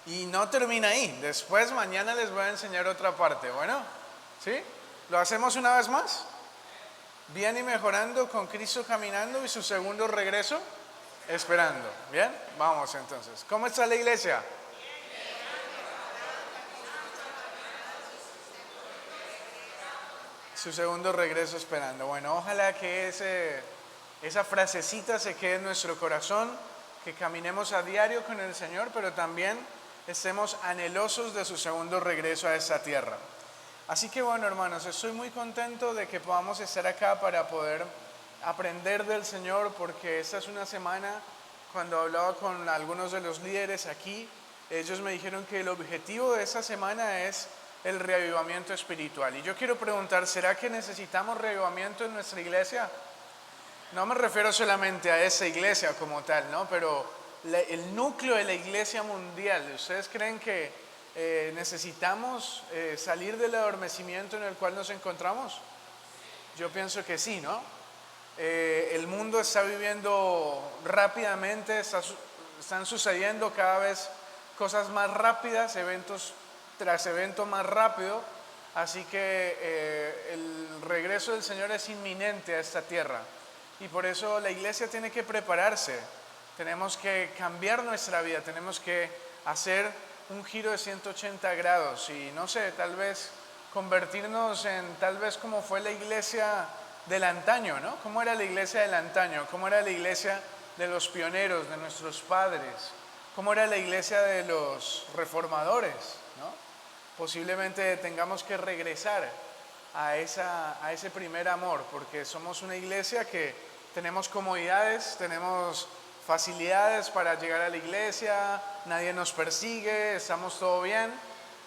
Y no termina ahí. Después mañana les voy a enseñar otra parte. Bueno, ¿sí? ¿Lo hacemos una vez más? Bien y mejorando con Cristo caminando y su segundo regreso esperando. ¿Bien? Vamos entonces. ¿Cómo está la iglesia? Su segundo regreso esperando. Bueno, ojalá que esa frasecita se quede en nuestro corazón, que caminemos a diario con el Señor, pero también estemos anhelosos de su segundo regreso a esta tierra. Así que bueno, hermanos, estoy muy contento de que podamos estar acá para poder aprender del Señor, porque esta es una semana, cuando hablaba con algunos de los líderes aquí, ellos me dijeron que el objetivo de esta semana es el reavivamiento espiritual. Y yo quiero preguntar, ¿será que necesitamos reavivamiento en nuestra iglesia? No me refiero solamente a esa iglesia como tal, ¿no? Pero el núcleo de la iglesia mundial, ¿ustedes creen que necesitamos salir del adormecimiento en el cual nos encontramos? Yo pienso que sí, ¿no? El mundo está viviendo rápidamente, están sucediendo cada vez cosas más rápidas, eventos tras evento más rápido, así que el regreso del Señor es inminente a esta tierra y por eso la iglesia tiene que prepararse, tenemos que cambiar nuestra vida, tenemos que hacer un giro de 180 grados y no sé, tal vez convertirnos en tal vez como fue la iglesia del antaño, ¿no? ¿Cómo era la iglesia del antaño? ¿Cómo era la iglesia de los pioneros, de nuestros padres? ¿Cómo era la iglesia de los reformadores, ¿no? Posiblemente tengamos que regresar a ese primer amor, porque somos una iglesia que tenemos comodidades, tenemos facilidades para llegar a la iglesia, nadie nos persigue, estamos todo bien,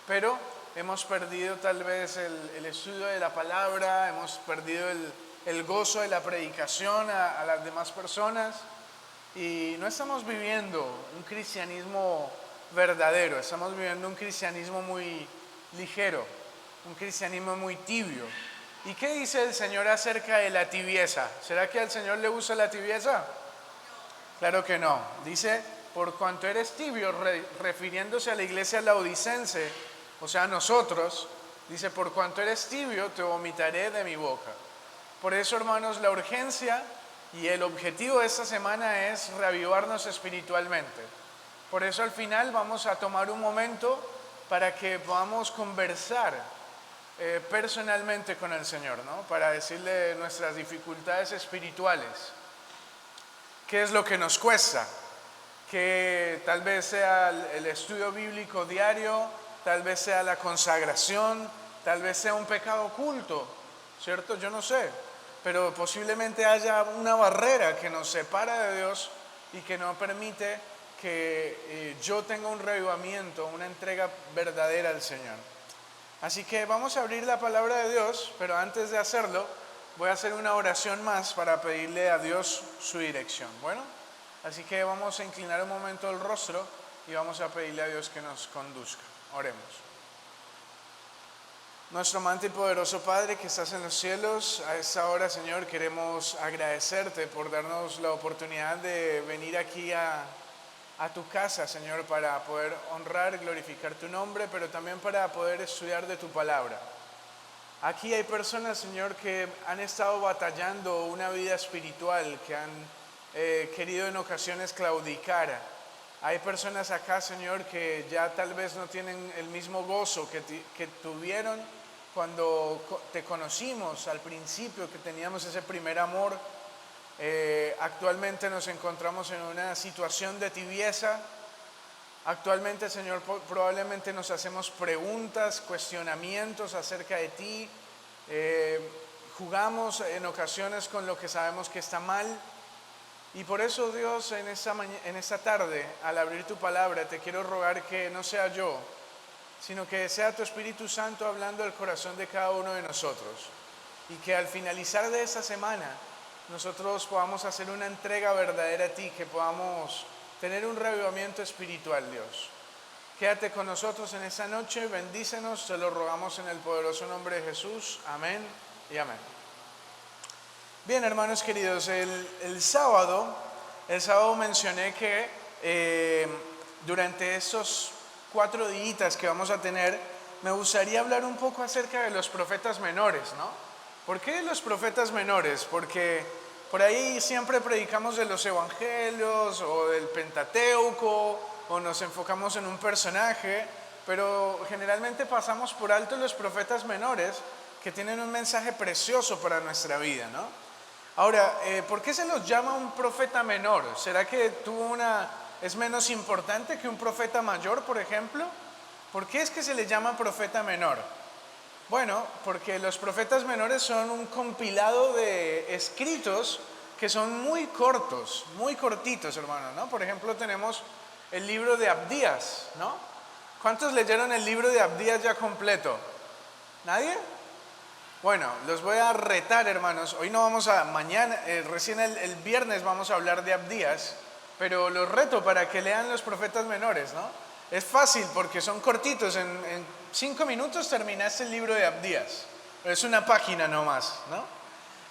pero hemos perdido tal vez el estudio de la palabra, hemos perdido el gozo de la predicación a las demás personas y no estamos viviendo un cristianismo verdadero, estamos viviendo un cristianismo muy ligero, un cristianismo muy tibio. ¿Y qué dice el Señor acerca de la tibieza? ¿Será que al Señor le gusta la tibieza? Claro que no. Dice, por cuanto eres tibio, refiriéndose a la iglesia laodicense, o sea, a nosotros, dice, por cuanto eres tibio, te vomitaré de mi boca. Por eso, hermanos, la urgencia y el objetivo de esta semana es reavivarnos espiritualmente. Por eso al final vamos a tomar un momento para que podamos conversar personalmente con el Señor, ¿no? Para decirle nuestras dificultades espirituales. ¿Qué es lo que nos cuesta? Que tal vez sea el estudio bíblico diario, tal vez sea la consagración, tal vez sea un pecado oculto, ¿cierto? Yo no sé, pero posiblemente haya una barrera que nos separa de Dios y que no permite que yo tenga un reavivamiento, una entrega verdadera al Señor. Así que vamos a abrir la palabra de Dios, pero antes de hacerlo, voy a hacer una oración más para pedirle a Dios su dirección. Bueno, así que vamos a inclinar un momento el rostro y vamos a pedirle a Dios que nos conduzca. Oremos. Nuestro amante y poderoso Padre que estás en los cielos, a esta hora, Señor, queremos agradecerte por darnos la oportunidad de venir aquí a tu casa, Señor, para poder honrar y glorificar tu nombre, pero también para poder estudiar de tu palabra. Aquí hay personas, Señor, que han estado batallando una vida espiritual, que han querido en ocasiones claudicar. Hay personas acá, Señor, que ya tal vez no tienen el mismo gozo que tuvieron cuando te conocimos al principio, que teníamos ese primer amor. Actualmente nos encontramos en una situación de tibieza. Actualmente, Señor, probablemente nos hacemos preguntas, cuestionamientos acerca de ti. Jugamos en ocasiones con lo que sabemos que está mal. Y por eso, Dios, en esta tarde, al abrir tu palabra, te quiero rogar que no sea yo, sino que sea tu Espíritu Santo hablando al corazón de cada uno de nosotros. Y que al finalizar de esta semana, nosotros podamos hacer una entrega verdadera a ti, que podamos tener un reavivamiento espiritual, Dios. Quédate con nosotros en esta noche, bendícenos, te lo rogamos en el poderoso nombre de Jesús. Amén y amén. Bien, hermanos queridos, el sábado mencioné que durante estos 4 días que vamos a tener, me gustaría hablar un poco acerca de los profetas menores, ¿no? ¿Por qué los profetas menores? Porque por ahí siempre predicamos de los evangelios o del Pentateuco o nos enfocamos en un personaje, pero generalmente pasamos por alto los profetas menores que tienen un mensaje precioso para nuestra vida, ¿no? Ahora, ¿por qué se los llama un profeta menor? ¿Será que es menos importante que un profeta mayor, por ejemplo? ¿Por qué es que se le llama profeta menor? Bueno, porque los profetas menores son un compilado de escritos que son muy cortos, muy cortitos, hermano, ¿no? Por ejemplo, tenemos el libro de Abdías, ¿no? ¿Cuántos leyeron el libro de Abdías ya completo? ¿Nadie? Bueno, los voy a retar, hermanos. Hoy no vamos a, mañana, recién el viernes vamos a hablar de Abdías, pero los reto para que lean los profetas menores, ¿no? Es fácil porque son cortitos, en 5 minutos terminaste el libro de Abdías. Es una página nomás, ¿no?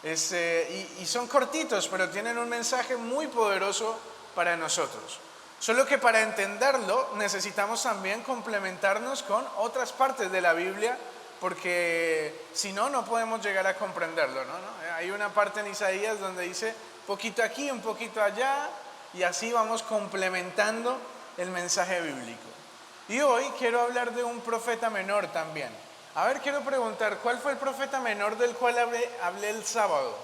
Y son cortitos, pero tienen un mensaje muy poderoso para nosotros. Solo que para entenderlo necesitamos también complementarnos con otras partes de la Biblia, porque si no, no podemos llegar a comprenderlo, ¿no? Hay una parte en Isaías donde dice poquito aquí, un poquito allá, y así vamos complementando el mensaje bíblico. Y hoy quiero hablar de un profeta menor también. A ver, quiero preguntar, ¿cuál fue el profeta menor del cual hablé el sábado?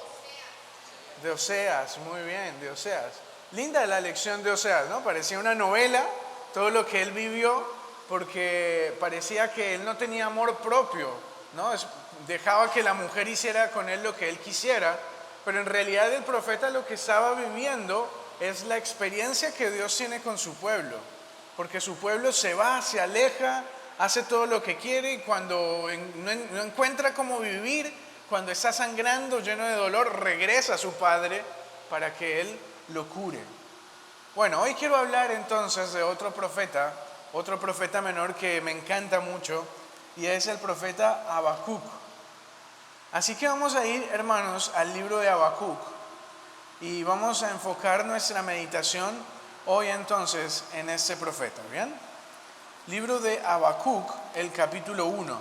De Oseas, muy bien, de Oseas. Linda la lección de Oseas, ¿no? Parecía una novela, todo lo que él vivió, porque parecía que él no tenía amor propio, ¿no? Dejaba que la mujer hiciera con él lo que él quisiera, pero en realidad el profeta lo que estaba viviendo es la experiencia que Dios tiene con su pueblo, porque su pueblo se va, se aleja, hace todo lo que quiere y cuando no encuentra cómo vivir, cuando está sangrando, lleno de dolor, regresa a su padre para que él lo cure. Bueno, hoy quiero hablar entonces de otro profeta menor que me encanta mucho, y es el profeta Habacuc. Así que vamos a ir, hermanos, al libro de Habacuc y vamos a enfocar nuestra meditación hoy entonces en este profeta, ¿bien? Libro de Habacuc, el capítulo 1.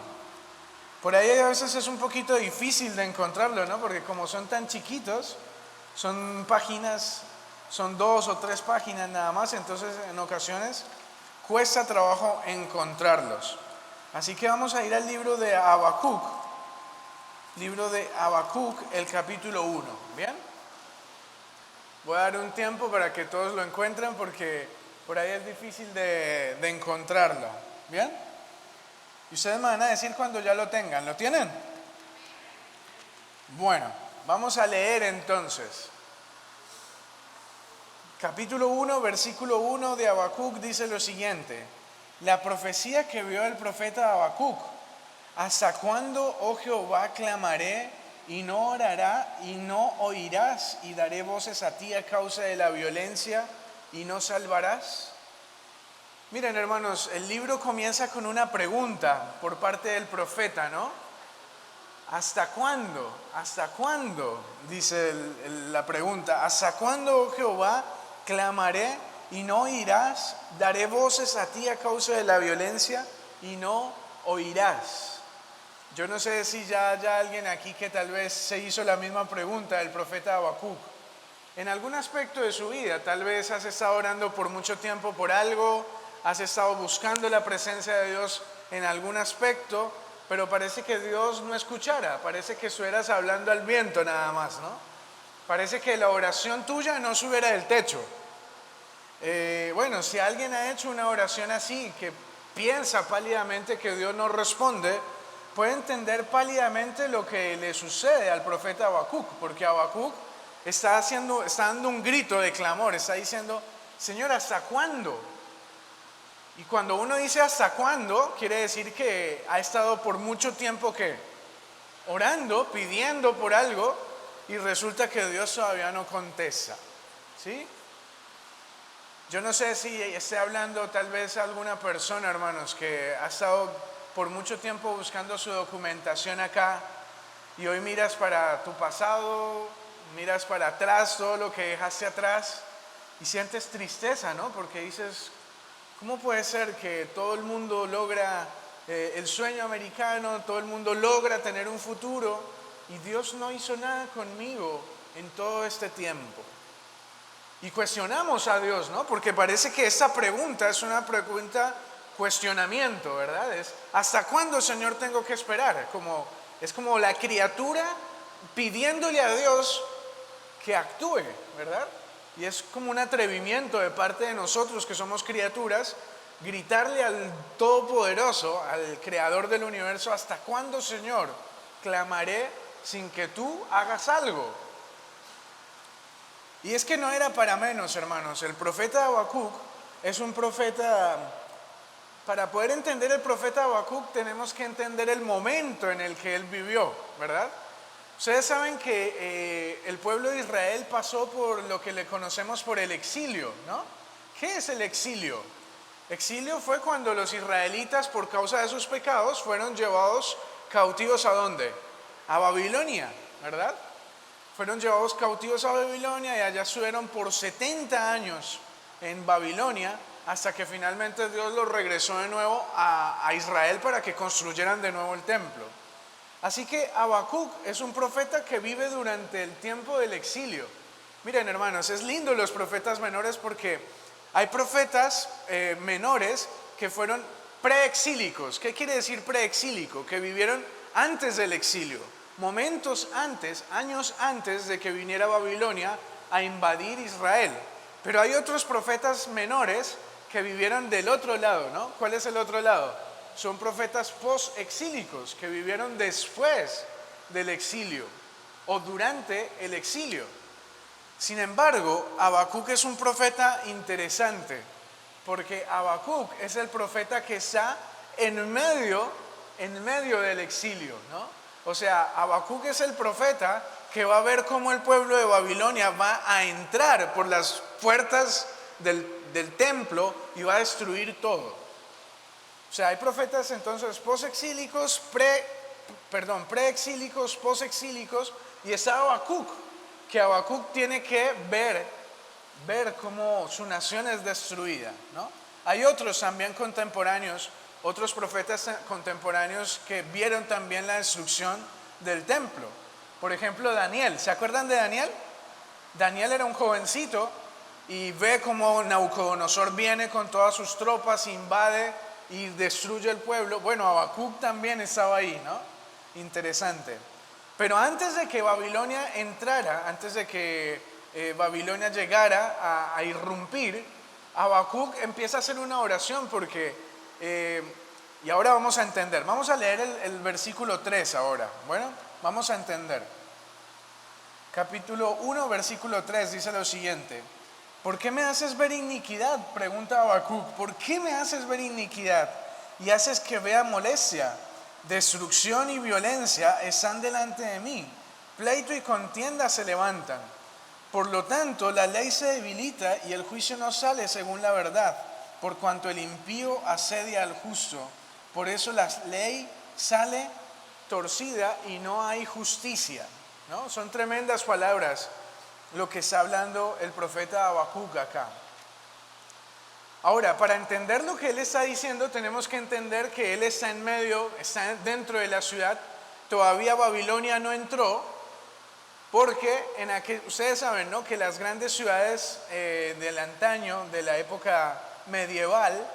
Por ahí a veces es un poquito difícil de encontrarlo, ¿no? Porque como son tan chiquitos, son páginas, son 2 o 3 páginas nada más, entonces en ocasiones cuesta trabajo encontrarlos. Así que vamos a ir al libro de Habacuc, el capítulo 1, ¿bien? Voy a dar un tiempo para que todos lo encuentren porque por ahí es difícil de encontrarlo, ¿bien? Y ustedes me van a decir cuando ya lo tengan, ¿lo tienen? Bueno, vamos a leer entonces. Capítulo 1, versículo 1 de Habacuc dice lo siguiente: la profecía que vio el profeta Habacuc: ¿hasta cuándo, oh Jehová, clamaré y no orará y no oirás? Y daré voces a ti a causa de la violencia y no salvarás. Miren, hermanos, el libro comienza con una pregunta por parte del profeta, ¿no? ¿Hasta cuándo? ¿Hasta cuándo? Dice la pregunta. ¿Hasta cuándo, oh Jehová, clamaré y no oirás? Daré voces a ti a causa de la violencia y no oirás. Yo no sé si ya haya alguien aquí que tal vez se hizo la misma pregunta del profeta Habacuc. En algún aspecto de su vida, tal vez has estado orando por mucho tiempo por algo, has estado buscando la presencia de Dios en algún aspecto, pero parece que Dios no escuchara, parece que estuvieras hablando al viento nada más, ¿no? Parece que la oración tuya no subiera del techo. Bueno, si alguien ha hecho una oración así, que piensa pálidamente que Dios no responde, puede entender pálidamente lo que le sucede al profeta Habacuc, porque Habacuc está dando un grito de clamor, está diciendo: Señor, ¿hasta cuándo? Y cuando uno dice ¿hasta cuándo?, quiere decir que ha estado por mucho tiempo orando, pidiendo por algo, y resulta que Dios todavía no contesta, ¿sí? Yo no sé si esté hablando tal vez a alguna persona, hermanos, que ha estado por mucho tiempo buscando su documentación acá, y hoy miras para tu pasado, miras para atrás, todo lo que dejaste atrás, y sientes tristeza, ¿no? Porque dices, ¿Cómo puede ser que todo el mundo logra el sueño americano, todo el mundo logra tener un futuro y Dios no hizo nada conmigo en todo este tiempo? Y cuestionamos a Dios, ¿no? Porque parece que esta pregunta es una pregunta cuestionamiento, ¿verdad? Es, ¿hasta cuándo, Señor, tengo que esperar? Es como la criatura pidiéndole a Dios que actúe, ¿verdad? Y es como un atrevimiento de parte de nosotros que somos criaturas, gritarle al Todopoderoso, al Creador del universo: ¿hasta cuándo, Señor, clamaré sin que tú hagas algo? Y es que no era para menos, hermanos. El profeta Habacuc es un profeta. Para poder entender el profeta Habacuc tenemos que entender el momento en el que él vivió, ¿verdad? Ustedes saben que el pueblo de Israel pasó por lo que le conocemos por el exilio, ¿no? ¿Qué es el exilio? Exilio fue cuando los israelitas, por causa de sus pecados, fueron llevados cautivos ¿a dónde? A Babilonia, ¿verdad? Fueron llevados cautivos a Babilonia y allá estuvieron por 70 años en Babilonia, hasta que finalmente Dios los regresó de nuevo a Israel para que construyeran de nuevo el templo. Así que Habacuc es un profeta que vive durante el tiempo del exilio. Miren, hermanos, es lindo los profetas menores porque hay profetas menores que fueron preexílicos. ¿Qué quiere decir preexílico? Que vivieron antes del exilio, momentos antes, años antes de que viniera Babilonia a invadir Israel. Pero hay otros profetas menores que vivieron del otro lado, ¿no? ¿Cuál es el otro lado? Son profetas post-exílicos que vivieron después del exilio o durante el exilio. Sin embargo, Habacuc es un profeta interesante, porque Habacuc es el profeta que está en medio del exilio, ¿no? O sea, Habacuc es el profeta que va a ver cómo el pueblo de Babilonia va a entrar por las puertas del templo y va a destruir todo. O sea, hay profetas entonces post-exílicos, preexílicos, post-exílicos, y está Habacuc, que Habacuc tiene que ver cómo su nación es destruida, ¿no? Hay otros también contemporáneos, otros profetas contemporáneos que vieron también la destrucción del templo. Por ejemplo, Daniel. ¿Se acuerdan de Daniel? Daniel era un jovencito y ve cómo Nabucodonosor viene con todas sus tropas, invade y destruye el pueblo. Bueno, Habacuc también estaba ahí, ¿no? Interesante. Pero antes de que Babilonia entrara, antes de que Babilonia llegara a irrumpir, Habacuc empieza a hacer una oración porque, y ahora vamos a entender, vamos a leer el versículo 3 ahora, bueno, vamos a entender. Capítulo 1, versículo 3 dice lo siguiente: ¿por qué me haces ver iniquidad?, pregunta Habacuc. ¿Por qué me haces ver iniquidad y haces que vea molestia? Destrucción y violencia están delante de mí, pleito y contienda se levantan. Por lo tanto, la ley se debilita y el juicio no sale según la verdad, por cuanto el impío asedia al justo. Por eso la ley sale torcida y no hay justicia, ¿no? Son tremendas palabras lo que está hablando el profeta Habacuc acá. Ahora, para entender lo que él está diciendo, tenemos que entender que él está en medio, está dentro de la ciudad. Todavía Babilonia no entró, porque ustedes saben, ¿no?, que las grandes ciudades del antaño, de la época medieval,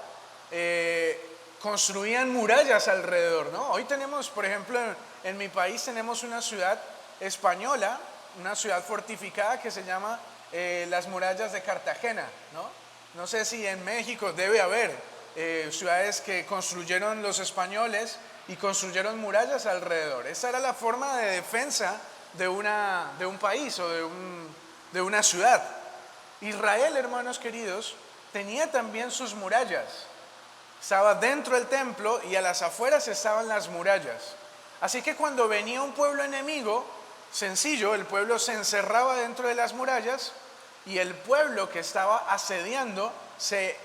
construían murallas alrededor, ¿no? Hoy tenemos, por ejemplo, en mi país tenemos una ciudad española, una ciudad fortificada que se llama las murallas de Cartagena, ¿no? No sé si en México debe haber ciudades que construyeron los españoles y construyeron murallas alrededor. Esa era la forma de defensa de un país o de una ciudad. Israel, hermanos queridos, tenía también sus murallas. Estaba dentro del templo y a las afueras estaban las murallas. Así que cuando venía un pueblo enemigo, sencillo, el pueblo se encerraba dentro de las murallas y el pueblo que estaba asediando se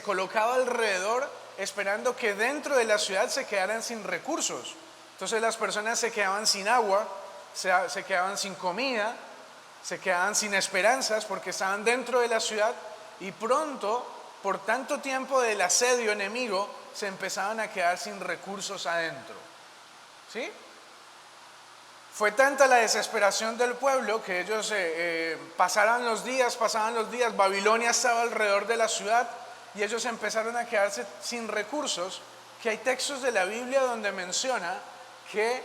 colocaba alrededor esperando que dentro de la ciudad se quedaran sin recursos. Entonces las personas se quedaban sin agua, se quedaban sin comida, se quedaban sin esperanzas porque estaban dentro de la ciudad y pronto por tanto tiempo del asedio enemigo, se empezaban a quedar sin recursos adentro. ¿Sí? Fue tanta la desesperación del pueblo que ellos pasaban los días, Babilonia estaba alrededor de la ciudad y ellos empezaron a quedarse sin recursos, que hay textos de la Biblia donde menciona que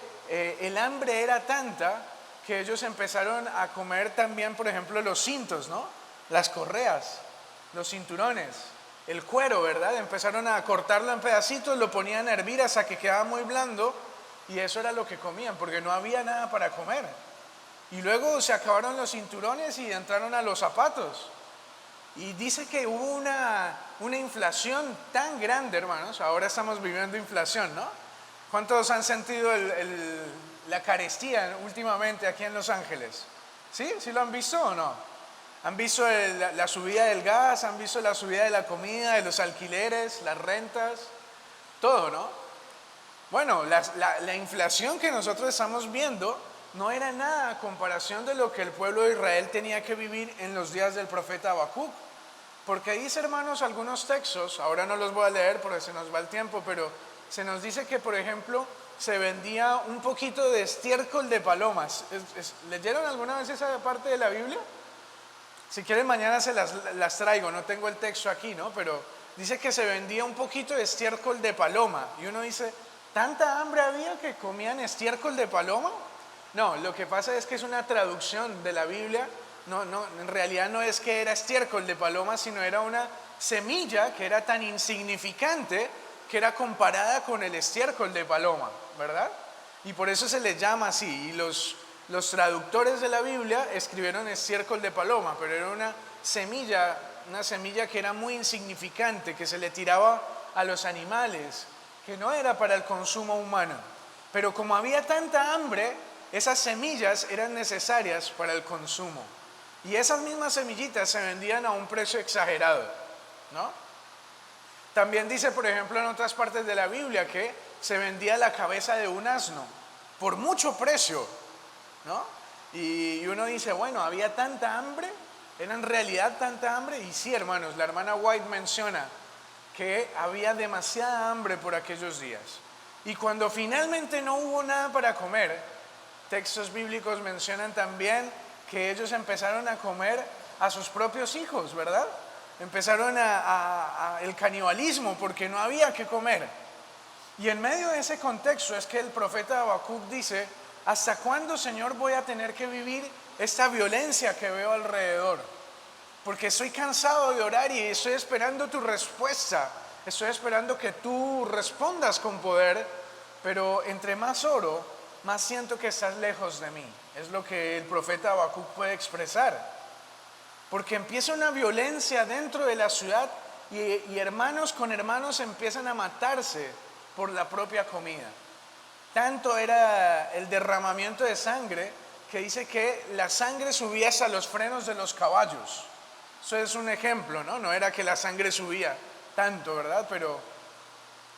el hambre era tanta que ellos empezaron a comer también, por ejemplo, los cintos, ¿no? Las correas, los cinturones, el cuero, ¿verdad? Empezaron a cortarlo en pedacitos, lo ponían a hervir hasta que quedaba muy blando y eso era lo que comían porque no había nada para comer. Y luego se acabaron los cinturones y entraron a los zapatos. Y dice que hubo una inflación tan grande, hermanos. Ahora estamos viviendo inflación, ¿no? ¿Cuántos han sentido la carestía últimamente aquí en Los Ángeles? ¿Sí? ¿Sí lo han visto o no? ¿Han visto la subida del gas? ¿Han visto la subida de la comida, de los alquileres, las rentas? Todo, ¿no? Bueno, la inflación que nosotros estamos viendo no era nada a comparación de lo que el pueblo de Israel tenía que vivir en los días del profeta Habacuc. Porque dice, hermanos, algunos textos, ahora no los voy a leer porque se nos va el tiempo, pero se nos dice que, por ejemplo, se vendía un poquito de estiércol de palomas. ¿Leyeron alguna vez esa parte de la Biblia? Si quieren mañana se las traigo, no tengo el texto aquí, ¿no? Pero dice que se vendía un poquito de estiércol de paloma. Y uno dice, ¿tanta hambre había que comían estiércol de paloma? No, lo que pasa es que es una traducción de la Biblia. No, en realidad no es que era estiércol de paloma, sino era una semilla que era tan insignificante que era comparada con el estiércol de paloma, ¿verdad? Y por eso se le llama así. Y los traductores de la Biblia escribieron estiércol de paloma, pero era una semilla que era muy insignificante, que se le tiraba a los animales, que no era para el consumo humano. Pero como había tanta hambre, esas semillas eran necesarias para el consumo. Y esas mismas semillitas se vendían a un precio exagerado, ¿no? También dice, por ejemplo, en otras partes de la Biblia que se vendía la cabeza de un asno por mucho precio, ¿no? Y uno dice, bueno, había tanta hambre, era en realidad tanta hambre. Y sí, hermanos, la hermana White menciona que había demasiada hambre por aquellos días. Y cuando finalmente no hubo nada para comer, textos bíblicos mencionan también que ellos empezaron a comer a sus propios hijos, ¿verdad? Empezaron el canibalismo porque no había que comer. Y en medio de ese contexto es que el profeta Habacuc dice, ¿hasta cuándo, Señor, voy a tener que vivir esta violencia que veo alrededor? Porque estoy cansado de orar y estoy esperando tu respuesta. Estoy esperando que tú respondas con poder, pero entre más oro, más siento que estás lejos de mí. Es lo que el profeta Habacuc puede expresar. Porque empieza una violencia dentro de la ciudad y hermanos con hermanos empiezan a matarse por la propia comida. Tanto era el derramamiento de sangre que dice que la sangre subía hasta los frenos de los caballos. Eso es un ejemplo, ¿no? No era que la sangre subía tanto, ¿verdad? Pero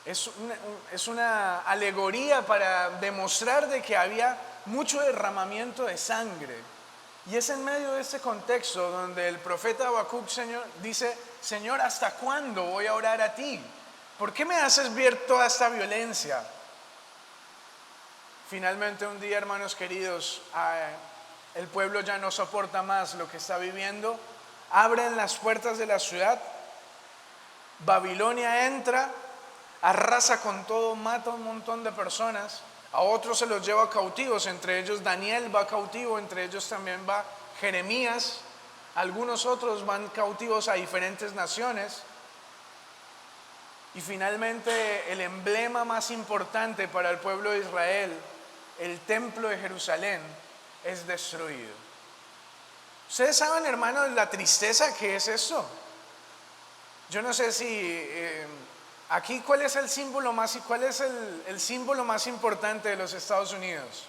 es una alegoría para demostrar de que había mucho derramamiento de sangre. Y es en medio de ese contexto donde el profeta Habacuc dice, Señor, ¿hasta cuándo voy a orar a ti? ¿Por qué me haces ver toda esta violencia? Finalmente un día, hermanos queridos, el pueblo ya no soporta más lo que está viviendo. Abren las puertas de la ciudad, Babilonia entra, arrasa con todo, mata a un montón de personas, a otros se los lleva cautivos, entre ellos Daniel va cautivo, entre ellos también va Jeremías, algunos otros van cautivos a diferentes naciones. Y finalmente el emblema más importante para el pueblo de Israel, el templo de Jerusalén, es destruido. ¿Ustedes saben, hermanos, la tristeza que es eso? Yo no sé si aquí cuál es el símbolo más importante de los Estados Unidos.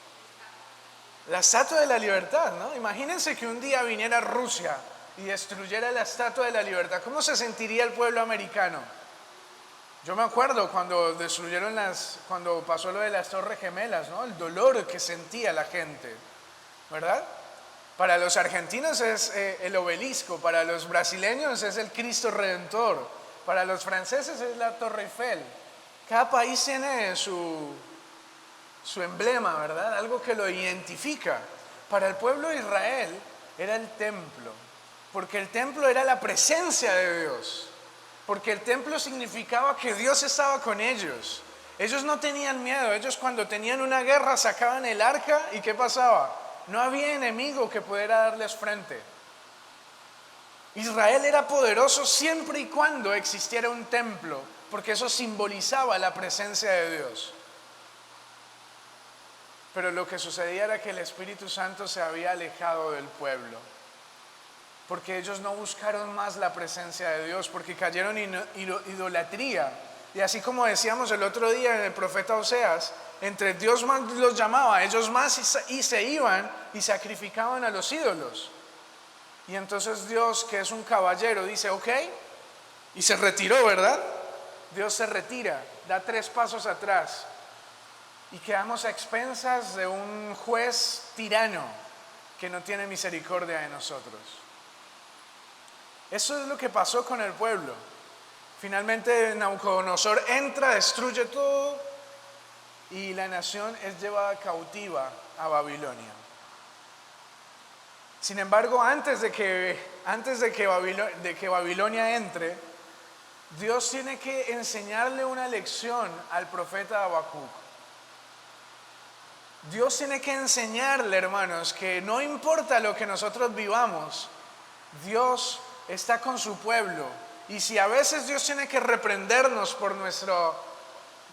La Estatua de la Libertad, ¿no? Imagínense que un día viniera Rusia y destruyera la Estatua de la Libertad. ¿Cómo se sentiría el pueblo americano? Yo me acuerdo cuando cuando pasó lo de las Torres Gemelas, ¿no? El dolor que sentía la gente, ¿verdad? Para los argentinos es el obelisco, para los brasileños es el Cristo Redentor, para los franceses es la Torre Eiffel. Cada país tiene su emblema, ¿verdad? Algo que lo identifica. Para el pueblo de Israel era el templo, porque el templo era la presencia de Dios, porque el templo significaba que Dios estaba con ellos. Ellos no tenían miedo, ellos cuando tenían una guerra sacaban el arca y ¿qué pasaba? No había enemigo que pudiera darles frente. Israel era poderoso siempre y cuando existiera un templo, porque eso simbolizaba la presencia de Dios. Pero lo que sucedía era que el Espíritu Santo se había alejado del pueblo, porque ellos no buscaron más la presencia de Dios, porque cayeron en idolatría. Y así como decíamos el otro día en el profeta Oseas, entre Dios más los llamaba, ellos más y se iban y sacrificaban a los ídolos. Y entonces Dios, que es un caballero, dice, ok, y se retiró, ¿verdad? Dios se retira, da 3 pasos atrás y quedamos a expensas de un juez tirano que no tiene misericordia de nosotros. Eso es lo que pasó con el pueblo. Finalmente Nabucodonosor entra, destruye todo y la nación es llevada cautiva a Babilonia. Sin embargo, antes de que Babilonia entre, Dios tiene que enseñarle una lección al profeta Habacuc. Dios tiene que enseñarle, hermanos, que no importa lo que nosotros vivamos, Dios está con su pueblo. Y si a veces Dios tiene que reprendernos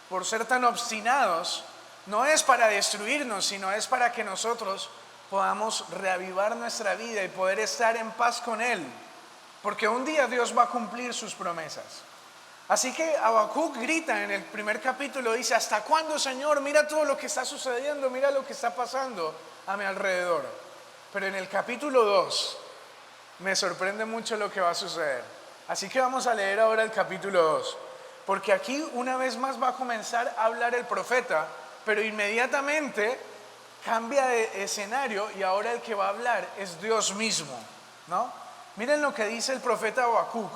por ser tan obstinados, no es para destruirnos, sino es para que nosotros podamos reavivar nuestra vida y poder estar en paz con Él, porque un día Dios va a cumplir sus promesas. Así que Habacuc grita en el primer capítulo, dice, ¿hasta cuándo, Señor? Mira todo lo que está sucediendo, mira lo que está pasando a mi alrededor. Pero en el capítulo 2 me sorprende mucho lo que va a suceder. Así que vamos a leer ahora el capítulo 2, porque aquí una vez más va a comenzar a hablar el profeta, pero inmediatamente cambia de escenario y ahora el que va a hablar es Dios mismo, ¿no? Miren lo que dice el profeta Habacuc,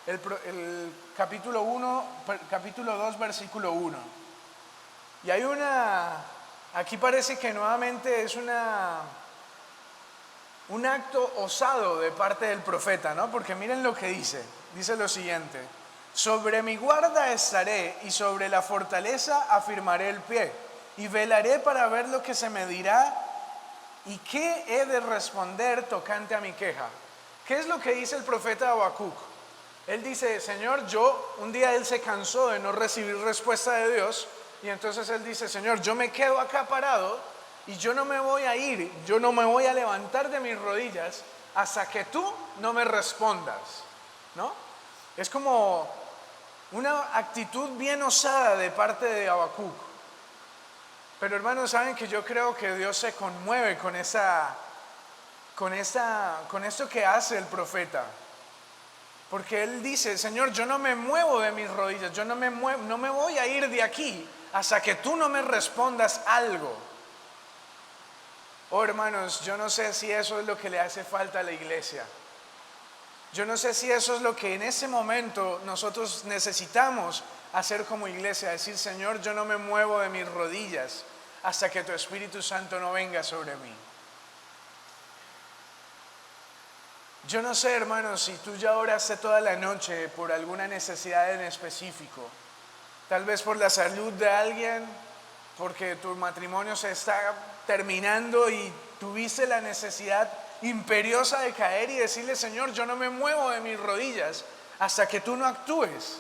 el capítulo 2, versículo 1. Y hay aquí parece que nuevamente es un acto osado de parte del profeta, ¿no? Porque miren lo que dice lo siguiente: sobre mi guarda estaré y sobre la fortaleza afirmaré el pie, y velaré para ver lo que se me dirá y qué he de responder tocante a mi queja. ¿Qué es lo que dice el profeta Habacuc? Él dice, Señor, un día él se cansó de no recibir respuesta de Dios, y entonces él dice, Señor, yo me quedo acá parado y yo no me voy a ir, yo no me voy a levantar de mis rodillas hasta que tú no me respondas, ¿no? Es como una actitud bien osada de parte de Habacuc. Pero hermanos, saben que yo creo que Dios se conmueve con esto que hace el profeta. Porque él dice, Señor, yo no me muevo de mis rodillas, yo no me voy a ir de aquí hasta que tú no me respondas algo. Oh, hermanos, yo no sé si eso es lo que le hace falta a la iglesia. Yo no sé si eso es lo que en ese momento nosotros necesitamos hacer como iglesia, decir, Señor, yo no me muevo de mis rodillas hasta que tu Espíritu Santo no venga sobre mí. Yo no sé, hermanos, si tú ya oraste toda la noche por alguna necesidad en específico, tal vez por la salud de alguien, porque tu matrimonio se está terminando y tuviste la necesidad imperiosa de caer y decirle, Señor, yo no me muevo de mis rodillas hasta que tú no actúes.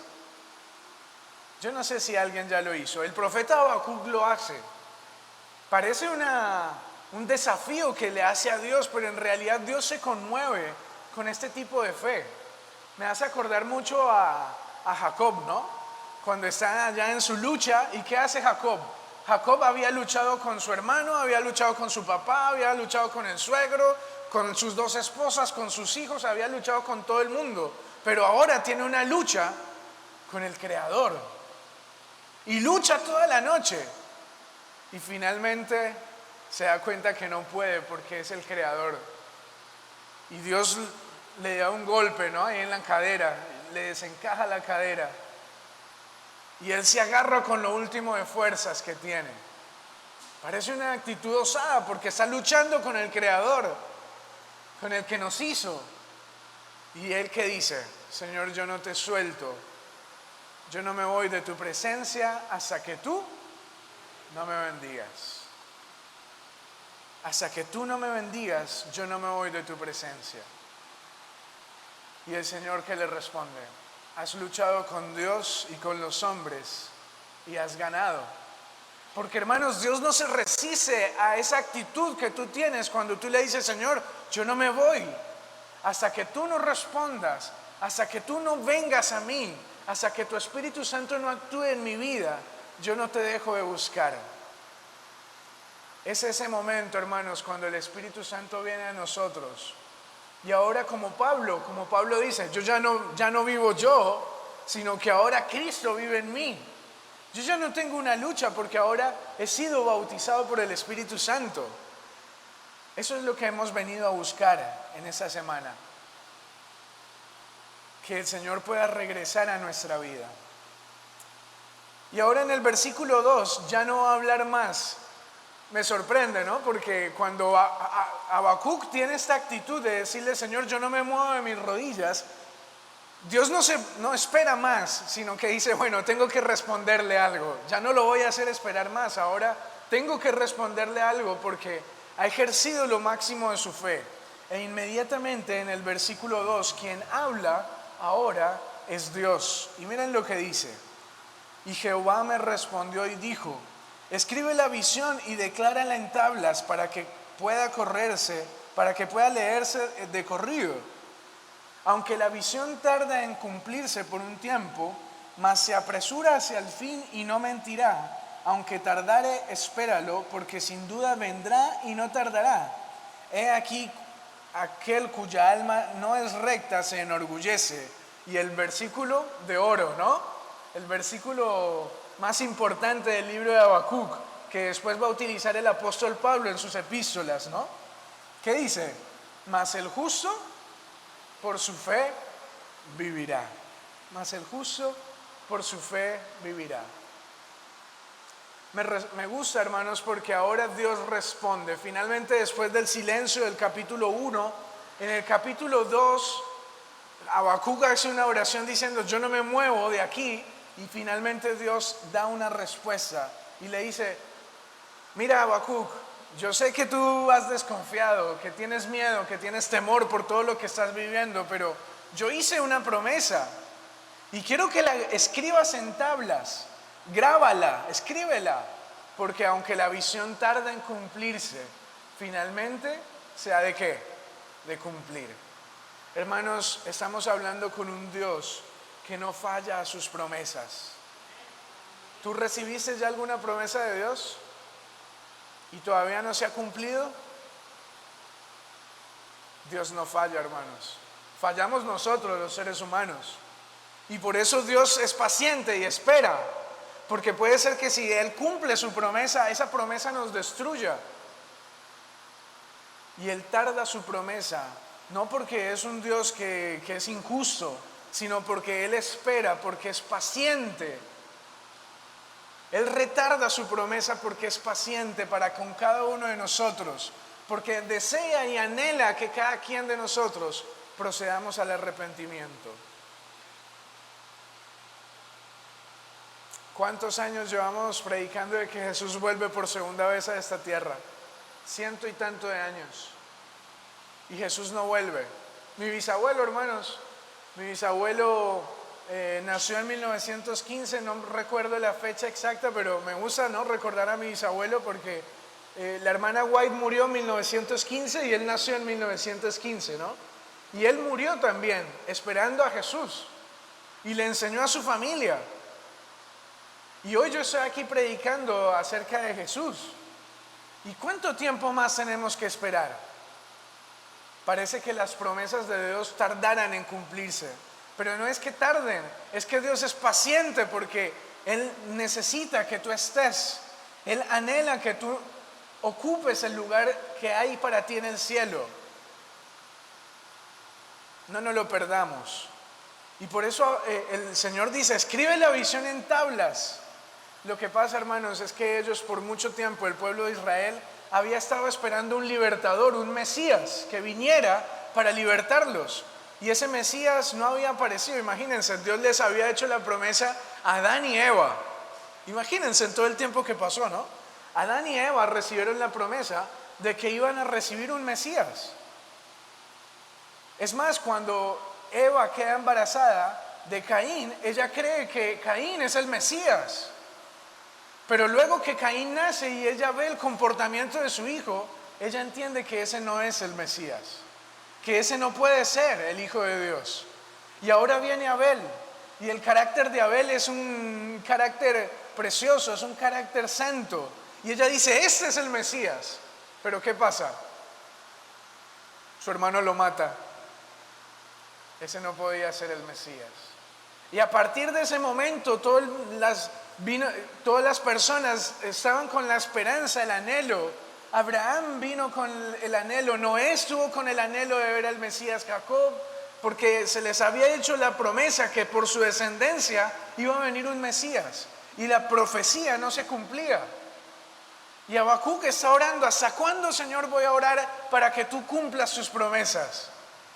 Yo no sé si alguien ya lo hizo. El profeta Habacuc lo hace. Parece un desafío que le hace a Dios, pero en realidad Dios se conmueve con este tipo de fe. Me hace acordar mucho a Jacob, ¿no? Cuando está allá en su lucha, ¿y qué hace Jacob? Jacob había luchado con su hermano, había luchado con su papá, había luchado con el suegro, con sus 2 esposas, con sus hijos, había luchado con todo el mundo, pero ahora tiene una lucha con el Creador y lucha toda la noche y finalmente se da cuenta que no puede porque es el Creador y Dios le da un golpe, ¿no? Ahí en la cadera, le desencaja la cadera. Y él se agarra con lo último de fuerzas que tiene. Parece una actitud osada porque está luchando con el Creador, con el que nos hizo. Y él que dice: Señor, yo no te suelto, yo no me voy de tu presencia hasta que tú no me bendigas. Hasta que tú no me bendigas, yo no me voy de tu presencia. Y el Señor que le responde: has luchado con Dios y con los hombres y has ganado. Porque, hermanos, Dios no se resiste a esa actitud que tú tienes cuando tú le dices: Señor, yo no me voy hasta que tú no respondas, hasta que tú no vengas a mí, hasta que tu Espíritu Santo no actúe en mi vida, yo no te dejo de buscar. Es ese momento, hermanos, cuando el Espíritu Santo viene a nosotros. Y ahora como Pablo dice: yo ya no vivo yo, sino que ahora Cristo vive en mí. Yo ya no tengo una lucha porque ahora he sido bautizado por el Espíritu Santo. Eso es lo que hemos venido a buscar en esta semana. Que el Señor pueda regresar a nuestra vida. Y ahora en el versículo 2 ya no va a hablar más. Me sorprende, ¿no? Porque cuando Habacuc tiene esta actitud de decirle: Señor, yo no me muevo de mis rodillas, Dios no espera más, sino que dice: bueno, tengo que responderle algo. Ya no lo voy a hacer esperar más, ahora tengo que responderle algo porque ha ejercido lo máximo de su fe. E inmediatamente en el versículo 2, quien habla ahora es Dios. Y miren lo que dice: y Jehová me respondió y dijo: escribe la visión y declárala en tablas para que pueda leerse de corrido. Aunque la visión tarda en cumplirse por un tiempo, mas se apresura hacia el fin y no mentirá. Aunque tardare, espéralo, porque sin duda vendrá y no tardará. He aquí aquel cuya alma no es recta se enorgullece. Y el versículo de oro, ¿no? El versículo más importante del libro de Habacuc, que después va a utilizar el apóstol Pablo en sus epístolas, ¿no? ¿Qué dice? Mas el justo por su fe vivirá. Mas el justo por su fe vivirá. Me gusta, hermanos, porque ahora Dios responde. Finalmente, después del silencio del capítulo 1, en el capítulo 2, Habacuc hace una oración diciendo: yo no me muevo de aquí. Y finalmente Dios da una respuesta y le dice: mira, Habacuc, yo sé que tú has desconfiado, que tienes miedo, que tienes temor por todo lo que estás viviendo, pero yo hice una promesa y quiero que la escribas en tablas. Grábala, escríbela, porque aunque la visión tarda en cumplirse, finalmente se ha de ¿qué? De cumplir. Hermanos, estamos hablando con un Dios que no falla a sus promesas. ¿Tú recibiste ya alguna promesa de Dios y todavía no se ha cumplido? Dios no falla, hermanos. Fallamos nosotros, los seres humanos. Y por eso Dios es paciente y espera. Porque puede ser que si Él cumple su promesa, esa promesa nos destruya. Y Él tarda su promesa, no porque es un Dios que es injusto, sino porque Él espera, porque es paciente. Él retarda su promesa porque es paciente para con cada uno de nosotros, porque desea y anhela que cada quien de nosotros procedamos al arrepentimiento. ¿Cuántos años llevamos predicando de que Jesús vuelve por segunda vez a esta tierra? 100 y tantos de años. Y Jesús no vuelve. Mi bisabuelo, hermanos, nació en 1915, no recuerdo la fecha exacta, pero me gusta, ¿no?, recordar a mi bisabuelo porque la hermana White murió en 1915 y él nació en 1915, ¿no? Y él murió también esperando a Jesús y le enseñó a su familia. Y hoy yo estoy aquí predicando acerca de Jesús. ¿Y cuánto tiempo más tenemos que esperar? Parece que las promesas de Dios tardaran en cumplirse. Pero no es que tarden, es que Dios es paciente porque Él necesita que tú estés. Él anhela que tú ocupes el lugar que hay para ti en el cielo. no nos lo perdamos. Y por eso el Señor dice, escribe la visión en tablas. Lo que pasa, hermanos, es que ellos por mucho tiempo, el pueblo de Israel, había estado esperando un libertador, un Mesías, que viniera para libertarlos. Y ese Mesías no había aparecido. Imagínense, Dios les había hecho la promesa a Adán y Eva. Imagínense en todo el tiempo que pasó, ¿no? Adán y Eva recibieron la promesa de que iban a recibir un Mesías. Es más, cuando Eva queda embarazada de Caín, ella cree que Caín es el Mesías. Pero luego que Caín nace y ella ve el comportamiento de su hijo, ella entiende que ese no es el Mesías, que ese no puede ser el Hijo de Dios. Y ahora viene Abel, y el carácter de Abel es un carácter precioso, es un carácter santo. Y ella dice, este es el Mesías. Pero ¿qué pasa? Su hermano lo mata. Ese no podía ser el Mesías. Y a partir de ese momento, todas las personas estaban con la esperanza, el anhelo. Abraham vino con el anhelo, Noé estuvo con el anhelo de ver al Mesías, Jacob, porque se les había hecho la promesa que por su descendencia iba a venir un Mesías. Y la profecía no se cumplía. Y Habacuc está orando, ¿hasta cuándo, Señor, voy a orar para que tú cumplas tus promesas?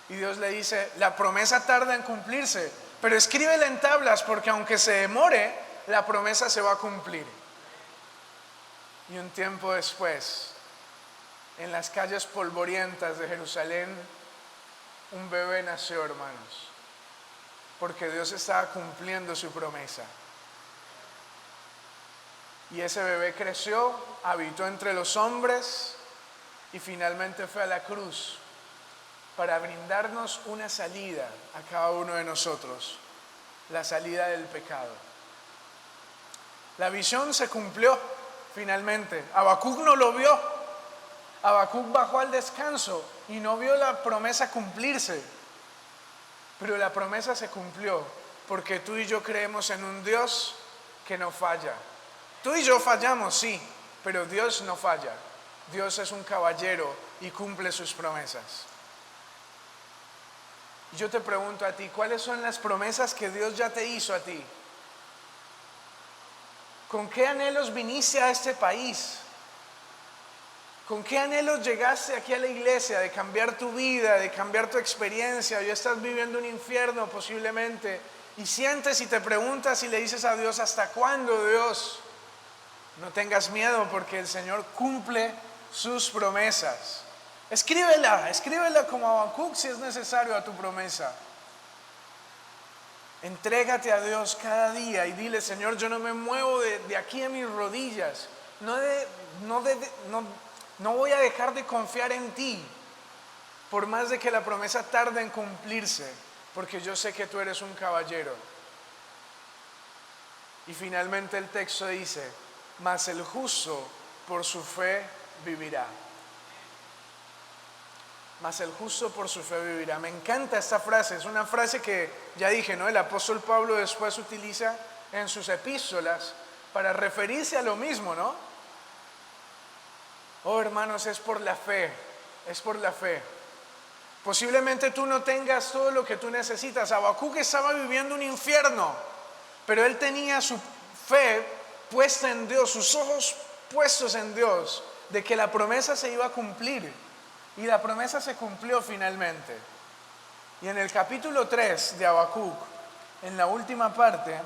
Y Dios le dice, la promesa tarda en cumplirse, pero escríbela en tablas porque aunque se demore, la promesa se va a cumplir. Y un tiempo después, en las calles polvorientas de Jerusalén, un bebé nació, hermanos, porque Dios estaba cumpliendo su promesa. Y ese bebé creció, habitó entre los hombres y finalmente fue a la cruz para brindarnos una salida a cada uno de nosotros, la salida del pecado. La visión se cumplió finalmente. Habacuc no lo vio. Habacuc bajó al descanso y no vio la promesa cumplirse. Pero la promesa se cumplió porque tú y yo creemos en un Dios que no falla. Tú y yo fallamos, sí, pero Dios no falla. Dios es un caballero y cumple sus promesas. Yo te pregunto a ti, ¿cuáles son las promesas que Dios ya te hizo a ti? ¿Con qué anhelos viniste a este país? ¿Con qué anhelos llegaste aquí a la iglesia de cambiar tu vida, de cambiar tu experiencia? Hoy estás viviendo un infierno posiblemente y sientes y te preguntas y le dices a Dios, ¿hasta cuándo, Dios? No tengas miedo porque el Señor cumple sus promesas. Escríbela como Habacuc si es necesario a tu promesa. Entrégate a Dios cada día y dile, Señor, yo no me muevo de aquí en mis rodillas. No voy a dejar de confiar en ti, por más de que la promesa tarde en cumplirse, porque yo sé que tú eres un caballero. Y finalmente el texto dice, mas el justo por su fe vivirá. Mas el justo por su fe vivirá. Me encanta esta frase, es una frase que ya dije, ¿no? El apóstol Pablo después utiliza en sus epístolas para referirse a lo mismo, ¿no? Oh, hermanos, es por la fe, es por la fe. Posiblemente tú no tengas todo lo que tú necesitas. Habacuc estaba viviendo un infierno, pero él tenía su fe puesta en Dios, sus ojos puestos en Dios, de que la promesa se iba a cumplir. Y la promesa se cumplió finalmente. Y en el capítulo 3 de Habacuc, en la última parte,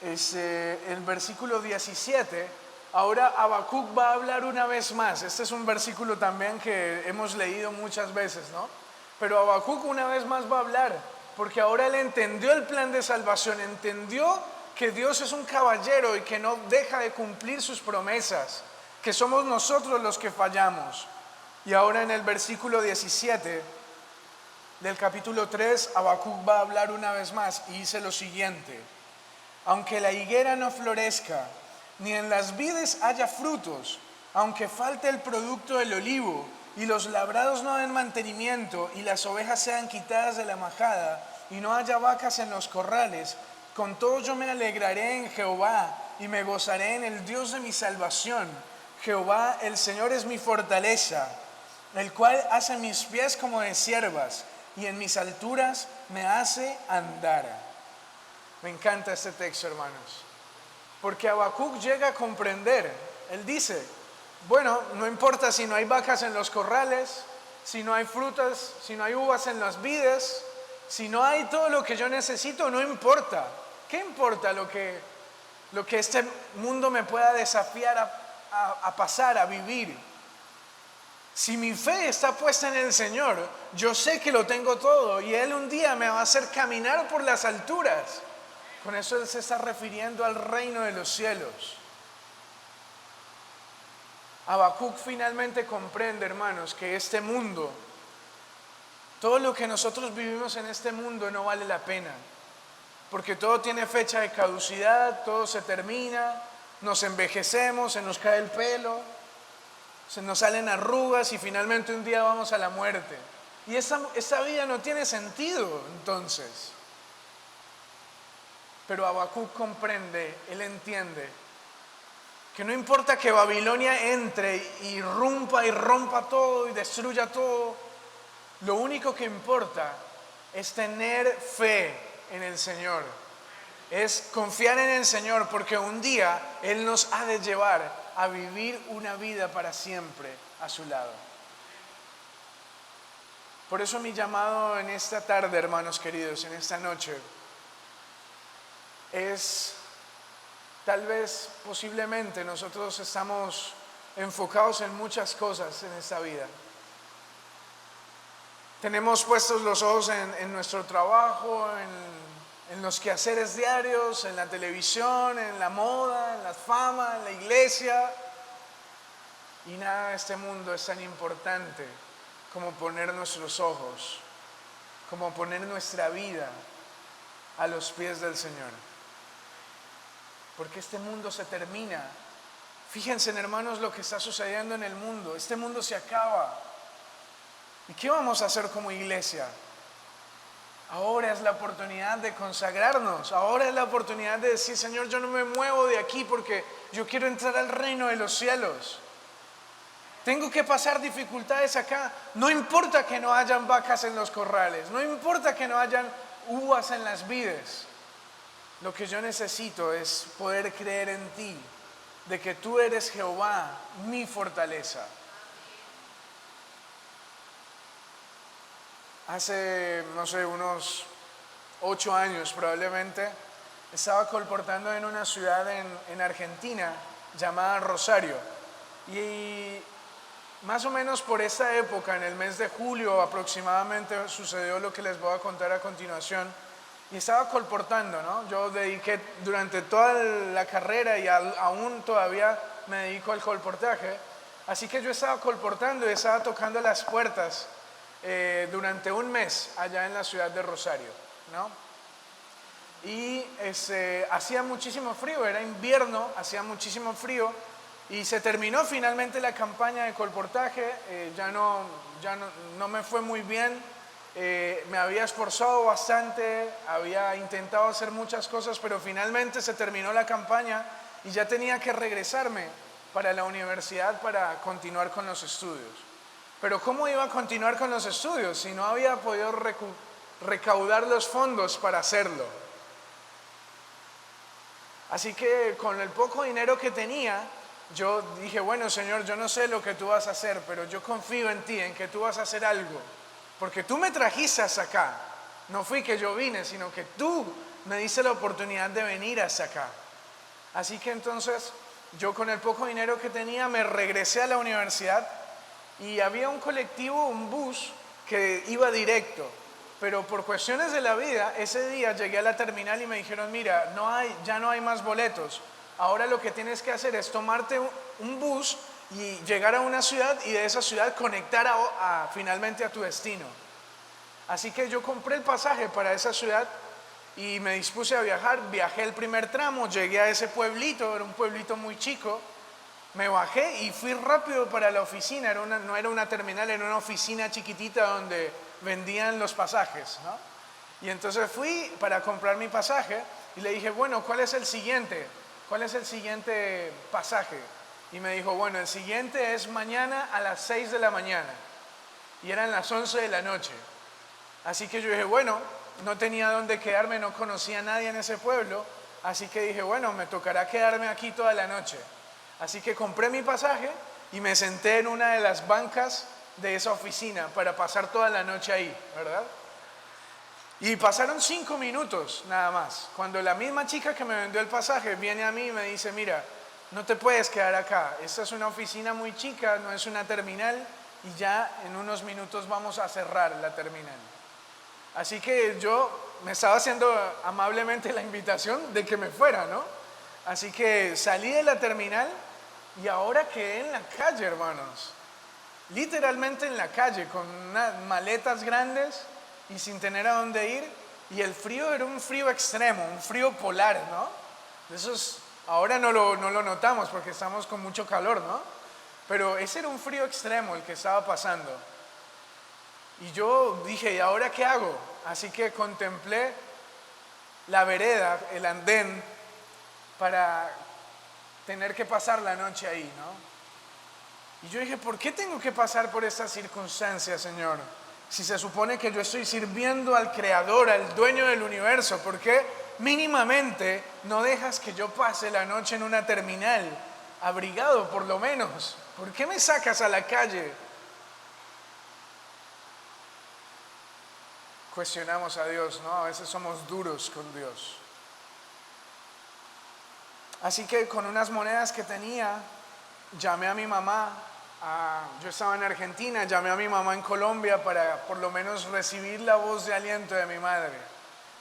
el versículo 17, ahora Habacuc va a hablar una vez más. Este es un versículo también que hemos leído muchas veces, ¿no? Pero Habacuc una vez más va a hablar, porque ahora él entendió el plan de salvación, entendió que Dios es un caballero y que no deja de cumplir sus promesas, que somos nosotros los que fallamos. Y ahora en el versículo 17 del capítulo 3, Habacuc va a hablar una vez más y dice lo siguiente: aunque la higuera no florezca, ni en las vides haya frutos, aunque falte el producto del olivo, y los labrados no den mantenimiento, y las ovejas sean quitadas de la majada, y no haya vacas en los corrales, con todo yo me alegraré en Jehová, y me gozaré en el Dios de mi salvación. Jehová, el Señor es mi fortaleza, el cual hace mis pies como de ciervas, y en mis alturas me hace andar. Me encanta este texto, hermanos, porque Habacuc llega a comprender. Él dice, bueno, no importa si no hay vacas en los corrales, si no hay frutas, si no hay uvas en las vides, si no hay todo lo que yo necesito, no importa. ¿Qué importa lo que este mundo me pueda desafiar a pasar, a vivir? Si mi fe está puesta en el Señor, yo sé que lo tengo todo y Él un día me va a hacer caminar por las alturas. Con eso Él se está refiriendo al reino de los cielos. Habacuc finalmente comprende, hermanos, que este mundo, todo lo que nosotros vivimos en este mundo no vale la pena, porque todo tiene fecha de caducidad, todo se termina, nos envejecemos, se nos cae el pelo, se nos salen arrugas y finalmente un día vamos a la muerte. Y esa vida no tiene sentido, entonces. Pero Habacuc comprende, él entiende que no importa que Babilonia entre y rompa todo y destruya todo, lo único que importa es tener fe en el Señor, es confiar en el Señor, porque un día Él nos ha de llevar a vivir una vida para siempre a su lado. Por eso mi llamado en esta tarde, hermanos queridos, en esta noche, es tal vez, posiblemente, nosotros estamos enfocados en muchas cosas en esta vida. Tenemos puestos los ojos en nuestro trabajo, en los quehaceres diarios, en la televisión, en la moda, en la fama, en la iglesia. Y nada de este mundo es tan importante como poner nuestros ojos, como poner nuestra vida a los pies del Señor. Porque este mundo se termina. Fíjense, hermanos, lo que está sucediendo en el mundo. Este mundo se acaba. ¿Y qué vamos a hacer como iglesia? Ahora es la oportunidad de consagrarnos. Ahora es la oportunidad de decir, Señor, yo no me muevo de aquí porque yo quiero entrar al reino de los cielos. Tengo que pasar dificultades acá. No importa que no hayan vacas en los corrales. No importa que no hayan uvas en las vides. Lo que yo necesito es poder creer en ti, de que tú eres Jehová, mi fortaleza. Hace, no sé, unos 8 años probablemente, estaba colportando en una ciudad en Argentina llamada Rosario. Y más o menos por esta época, en el mes de julio aproximadamente, sucedió lo que les voy a contar a continuación. Y estaba colportando, ¿no? Yo dediqué durante toda la carrera y aún todavía me dedico al colportaje. Así que yo estaba colportando y estaba tocando las puertas durante un mes allá en la ciudad de Rosario, ¿no? Y hacía muchísimo frío, era invierno, hacía muchísimo frío y se terminó finalmente la campaña de colportaje. Ya no me fue muy bien. Me había esforzado bastante, había intentado hacer muchas cosas, pero finalmente se terminó la campaña y ya tenía que regresarme para la universidad para continuar con los estudios. Pero ¿cómo iba a continuar con los estudios si no había podido recaudar los fondos para hacerlo? Así que con el poco dinero que tenía, yo dije, bueno, Señor, yo no sé lo que tú vas a hacer, pero yo confío en ti, en que tú vas a hacer algo. Porque tú me trajiste hasta acá. No fui que yo vine, sino que tú me diste la oportunidad de venir hasta acá. Así que entonces yo con el poco dinero que tenía me regresé a la universidad y había un colectivo, un bus que iba directo. Pero por cuestiones de la vida, ese día llegué a la terminal y me dijeron, mira, ya no hay más boletos. Ahora lo que tienes que hacer es tomarte un bus y llegar a una ciudad y de esa ciudad conectar finalmente a tu destino. Así que yo compré el pasaje para esa ciudad y me dispuse a viajar. Viajé el primer tramo, llegué a ese pueblito, era un pueblito muy chico. Me bajé y fui rápido para la oficina. No era una terminal, era una oficina chiquitita donde vendían los pasajes, ¿no? Y entonces fui para comprar mi pasaje y le dije, bueno, ¿cuál es el siguiente? ¿Cuál es el siguiente pasaje? Y me dijo, bueno, el siguiente es mañana a las 6 de la mañana. Y eran las 11 de la noche. Así que yo dije, bueno, no tenía dónde quedarme, no conocía a nadie en ese pueblo, así que dije, bueno, me tocará quedarme aquí toda la noche. Así que compré mi pasaje y me senté en una de las bancas de esa oficina para pasar toda la noche ahí, ¿verdad? Y pasaron 5 minutos nada más, cuando la misma chica que me vendió el pasaje viene a mí y me dice, mira, no te puedes quedar acá, esta es una oficina muy chica, no es una terminal y ya en unos minutos vamos a cerrar la terminal. Así que yo me estaba haciendo amablemente la invitación de que me fuera, ¿no? Así que salí de la terminal y ahora quedé en la calle, hermanos. Literalmente en la calle, con unas maletas grandes y sin tener a dónde ir. Y el frío era un frío extremo, un frío polar, ¿no? Ahora no lo notamos porque estamos con mucho calor, ¿no? Pero ese era un frío extremo el que estaba pasando. Y yo dije, ¿y ahora qué hago? Así que contemplé la vereda, el andén, para tener que pasar la noche ahí, ¿no? Y yo dije, ¿por qué tengo que pasar por estas circunstancias, Señor? Si se supone que yo estoy sirviendo al Creador, al dueño del universo, ¿por qué mínimamente no dejas que yo pase la noche en una terminal, abrigado por lo menos? ¿Por qué me sacas a la calle? Cuestionamos a Dios, ¿no? A veces somos duros con Dios. Así que con unas monedas que tenía, llamé a mi mamá. Yo estaba en Argentina, llamé a mi mamá en Colombia para por lo menos recibir la voz de aliento de mi madre.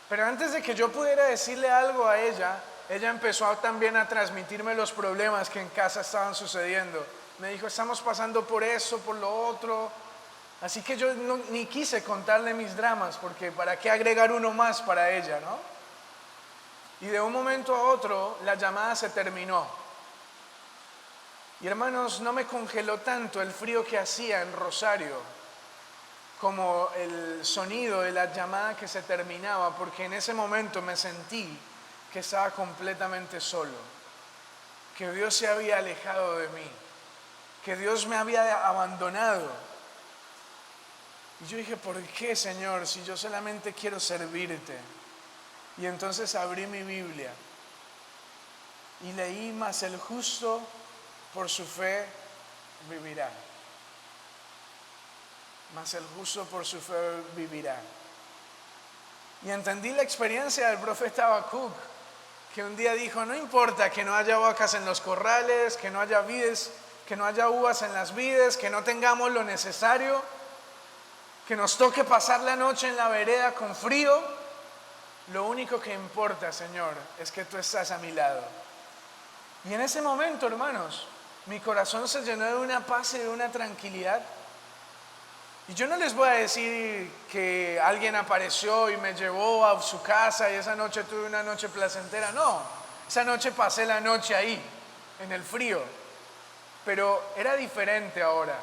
Pero antes de que yo pudiera decirle algo a ella empezó también a transmitirme los problemas que en casa estaban sucediendo. Me dijo, estamos pasando por eso, por lo otro. Así que yo ni quise contarle mis dramas, porque para qué agregar uno más para ella, ¿no? Y de un momento a otro la llamada se terminó. Y hermanos, no me congeló tanto el frío que hacía en Rosario como el sonido de la llamada que se terminaba, porque en ese momento me sentí que estaba completamente solo, que Dios se había alejado de mí, que Dios me había abandonado. Y yo dije, ¿por qué, Señor, si yo solamente quiero servirte? Y entonces abrí mi Biblia y leí, mas el justo por su fe vivirá. Mas el justo por su fe vivirá. Y entendí la experiencia del profeta Habacuc, que un día dijo, no importa que no haya vacas en los corrales, que no haya vides, que no haya uvas en las vides, que no tengamos lo necesario, que nos toque pasar la noche en la vereda con frío, lo único que importa, Señor, es que tú estás a mi lado. Y en ese momento, hermanos, mi corazón se llenó de una paz y de una tranquilidad. Y yo no les voy a decir que alguien apareció y me llevó a su casa y esa noche tuve una noche placentera. No, esa noche pasé la noche ahí, en el frío. Pero era diferente ahora,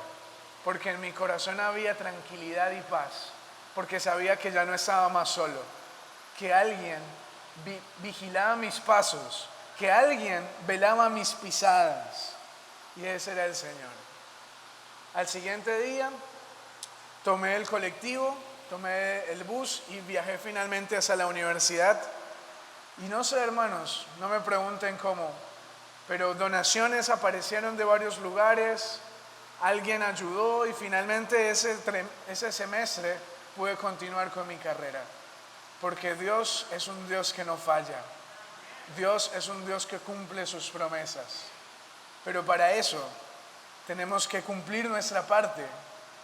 porque en mi corazón había tranquilidad y paz, porque sabía que ya no estaba más solo, que alguien vigilaba mis pasos, que alguien velaba mis pisadas. Y ese era el Señor. Al siguiente día tomé el colectivo, tomé el bus y viajé finalmente hacia la universidad. Y no sé, hermanos, no me pregunten cómo, pero donaciones aparecieron de varios lugares, alguien ayudó y finalmente ese semestre pude continuar con mi carrera. Porque Dios es un Dios que no falla. Dios es un Dios que cumple sus promesas. Pero para eso tenemos que cumplir nuestra parte.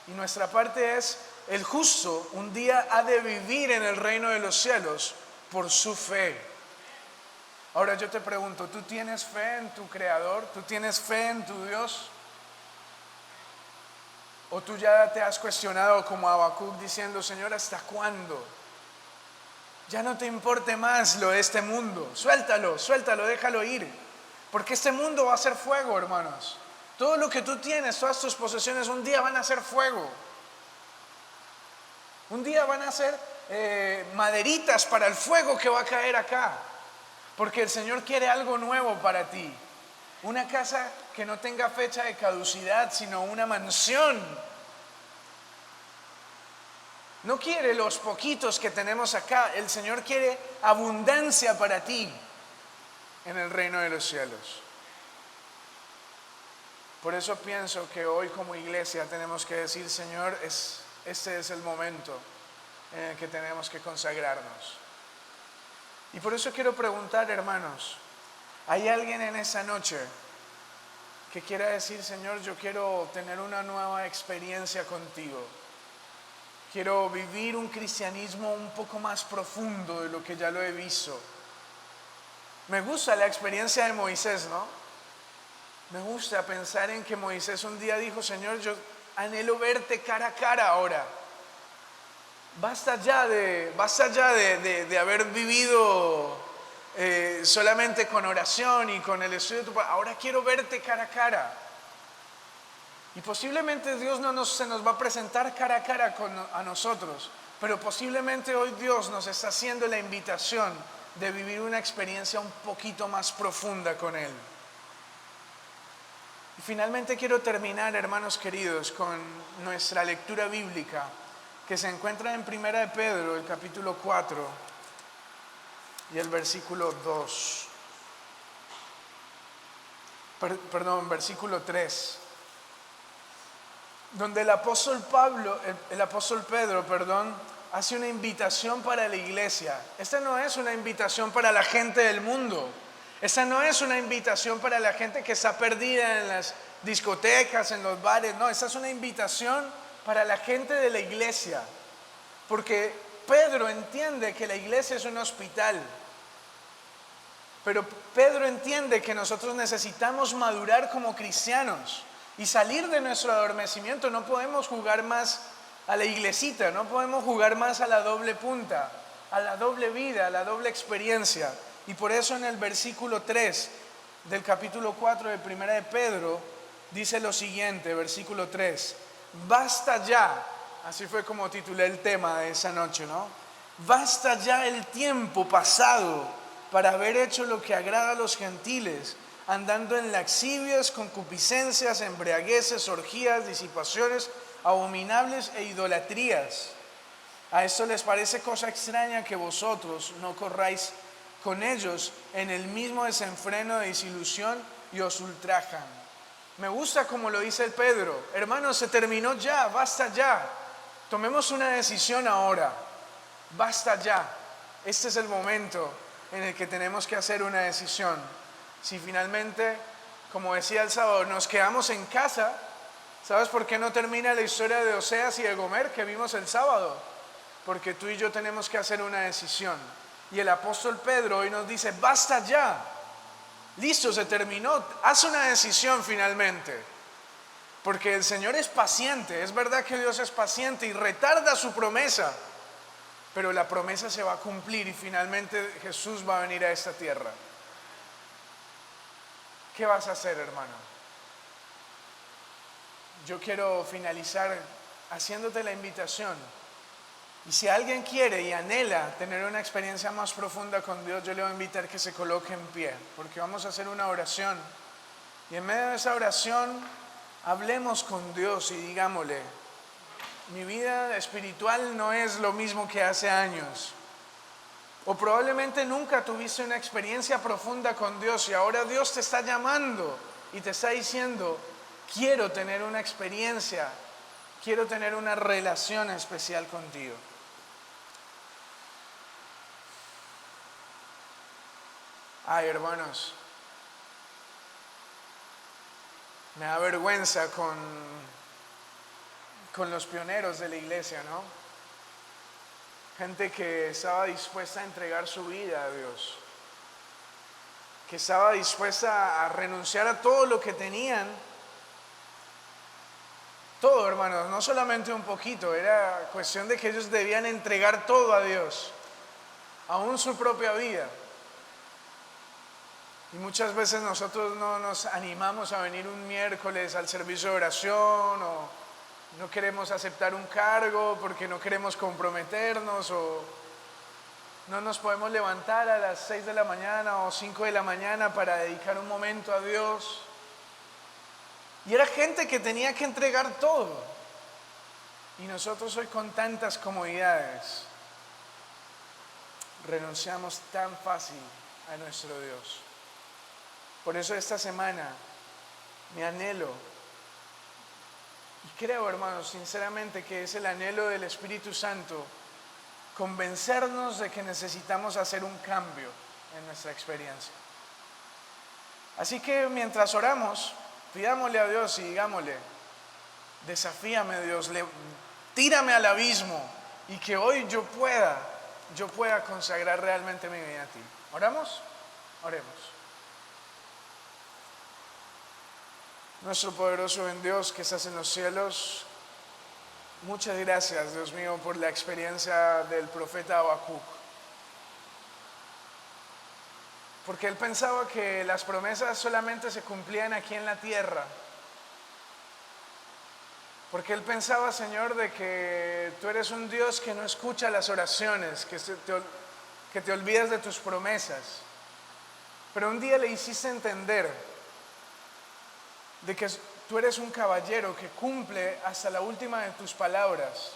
Y nuestra parte es, el justo un día ha de vivir en el reino de los cielos por su fe. Ahora yo te pregunto, ¿tú tienes fe en tu Creador? ¿Tú tienes fe en tu Dios? ¿O tú ya te has cuestionado como Habacuc diciendo, Señor, ¿hasta cuándo? Ya no te importe más lo de este mundo. Suéltalo, déjalo ir. Porque este mundo va a ser fuego, hermanos. Todo lo que tú tienes, todas tus posesiones, un día van a ser fuego. Un día van a ser maderitas para el fuego que va a caer acá. Porque el Señor quiere algo nuevo para ti. Una casa que no tenga fecha de caducidad, sino una mansión. No quiere los poquitos que tenemos acá. El Señor quiere abundancia para ti en el reino de los cielos. Por eso pienso que hoy como iglesia tenemos que decir, Señor, este es el momento en el que tenemos que consagrarnos. Y por eso quiero preguntar, hermanos, ¿hay alguien en esa noche que quiera decir, Señor, yo quiero tener una nueva experiencia contigo? Quiero vivir un cristianismo un poco más profundo de lo que ya lo he visto. Me gusta la experiencia de Moisés, ¿no? Me gusta pensar en que Moisés un día dijo, Señor, yo anhelo verte cara a cara ahora. Basta ya de haber vivido solamente con oración y con el estudio de tu palabra. Ahora quiero verte cara a cara. Y posiblemente Dios se nos va a presentar cara a cara a nosotros, pero posiblemente hoy Dios nos está haciendo la invitación de vivir una experiencia un poquito más profunda con Él. Y finalmente quiero terminar, hermanos queridos, con nuestra lectura bíblica que se encuentra en Primera de Pedro, el capítulo 4 y el versículo 2. Versículo 3. Donde el apóstol Pedro, hace una invitación para la iglesia. Esta no es una invitación para la gente del mundo. Esta no es una invitación para la gente que está perdida en las discotecas, en los bares. No, esta es una invitación para la gente de la iglesia. Porque Pedro entiende que la iglesia es un hospital. Pero Pedro entiende que nosotros necesitamos madurar como cristianos y salir de nuestro adormecimiento. No podemos jugar más a la iglesita, no podemos jugar más a la doble punta, a la doble vida, a la doble experiencia. Y por eso en el versículo 3 del capítulo 4 de Primera de Pedro dice lo siguiente, versículo 3: basta ya, así fue como titulé el tema de esa noche, ¿no? Basta ya el tiempo pasado para haber hecho lo que agrada a los gentiles, andando en laxivias, concupiscencias, embriagueces, orgías, disipaciones, abominables e idolatrías. A esto les parece cosa extraña que vosotros no corráis con ellos en el mismo desenfreno de desilusión y os ultrajan. Me gusta como lo dice el Pedro. Hermanos, se terminó ya, basta ya. Tomemos una decisión ahora. Basta ya. Este es el momento en el que tenemos que hacer una decisión. Si finalmente, como decía el sábado, nos quedamos en casa, ¿sabes por qué no termina la historia de Oseas y de Gomer que vimos el sábado? Porque tú y yo tenemos que hacer una decisión. Y el apóstol Pedro hoy nos dice, basta ya. Listo, se terminó. Haz una decisión finalmente. Porque el Señor es paciente. Es verdad que Dios es paciente y retarda su promesa. Pero la promesa se va a cumplir y finalmente Jesús va a venir a esta tierra. ¿Qué vas a hacer, hermano? Yo quiero finalizar haciéndote la invitación. Y si alguien quiere y anhela tener una experiencia más profunda con Dios, yo le voy a invitar que se coloque en pie, porque vamos a hacer una oración. Y en medio de esa oración, hablemos con Dios y digámosle, mi vida espiritual no es lo mismo que hace años. O probablemente nunca tuviste una experiencia profunda con Dios y ahora Dios te está llamando y te está diciendo, quiero tener una experiencia, quiero tener una relación especial contigo. Ay, hermanos, me da vergüenza con los pioneros de la iglesia, ¿no? Gente que estaba dispuesta a entregar su vida a Dios, que estaba dispuesta a renunciar a todo lo que tenían. Todo, hermanos, no solamente un poquito, era cuestión de que ellos debían entregar todo a Dios, aún su propia vida. Y muchas veces nosotros no nos animamos a venir un miércoles al servicio de oración o no queremos aceptar un cargo porque no queremos comprometernos o no nos podemos levantar a las 6 de la mañana o 5 de la mañana para dedicar un momento a Dios. Y era gente que tenía que entregar todo. Y nosotros hoy con tantas comodidades renunciamos tan fácil a nuestro Dios. Por eso esta semana mi anhelo, y creo, hermanos, sinceramente que es el anhelo del Espíritu Santo, convencernos de que necesitamos hacer un cambio en nuestra experiencia. Así que mientras oramos, pidámosle a Dios y digámosle: desafíame, Dios, tírame al abismo, y que hoy yo pueda consagrar realmente mi vida a ti. ¿Oramos? Oremos. Nuestro poderoso buen Dios que estás en los cielos, muchas gracias, Dios mío, por la experiencia del profeta Habacuc. Porque él pensaba que las promesas solamente se cumplían aquí en la tierra. Porque él pensaba, Señor, de que tú eres un Dios que no escucha las oraciones, que te olvidas de tus promesas. Pero un día le hiciste entender de que tú eres un caballero que cumple hasta la última de tus palabras.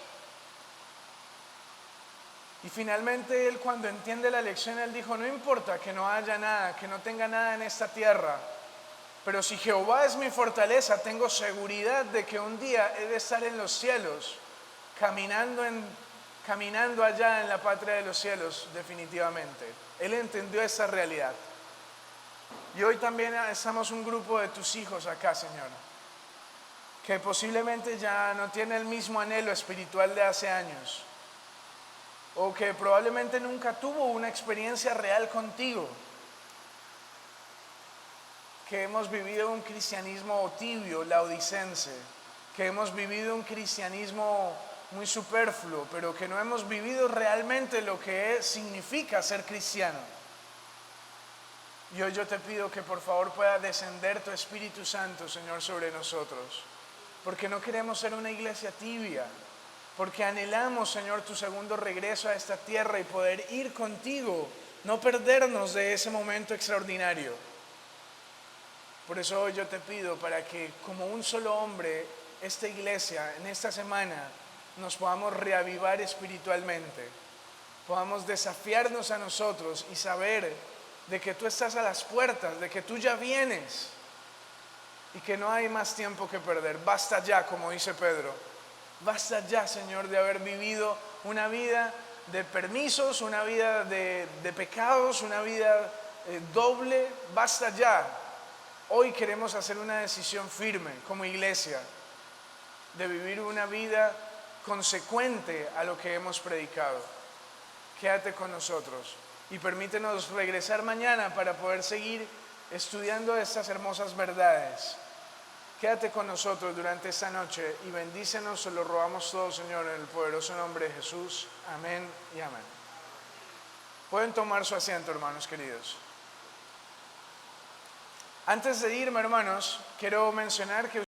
Y finalmente él, cuando entiende la lección, él dijo: no importa que no haya nada, que no tenga nada en esta tierra, pero si Jehová es mi fortaleza, tengo seguridad de que un día he de estar en los cielos, caminando allá en la patria de los cielos, definitivamente. Él entendió esa realidad. Y hoy también estamos un grupo de tus hijos acá, Señor, que posiblemente ya no tiene el mismo anhelo espiritual de hace años, o que probablemente nunca tuvo una experiencia real contigo, que hemos vivido un cristianismo tibio, laodicense, que hemos vivido un cristianismo muy superfluo, pero que no hemos vivido realmente lo que significa ser cristiano. Y hoy yo te pido que por favor pueda descender tu Espíritu Santo, Señor, sobre nosotros, porque no queremos ser una iglesia tibia, porque anhelamos, Señor, tu segundo regreso a esta tierra y poder ir contigo, no perdernos de ese momento extraordinario. Por eso hoy yo te pido para que como un solo hombre, esta iglesia en esta semana nos podamos reavivar espiritualmente, podamos desafiarnos a nosotros y saber de que tú estás a las puertas, de que tú ya vienes y que no hay más tiempo que perder. Basta ya, como dice Pedro, basta ya, Señor, de haber vivido una vida de permisos, una vida de pecados, una vida doble. Basta ya. Hoy queremos hacer una decisión firme como iglesia de vivir una vida consecuente a lo que hemos predicado. Quédate con nosotros y permítenos regresar mañana para poder seguir estudiando estas hermosas verdades. Quédate con nosotros durante esta noche y bendícenos, se lo rogamos todo, Señor, en el poderoso nombre de Jesús. Amén y amén. Pueden tomar su asiento, hermanos queridos. Antes de irme, hermanos, quiero mencionar que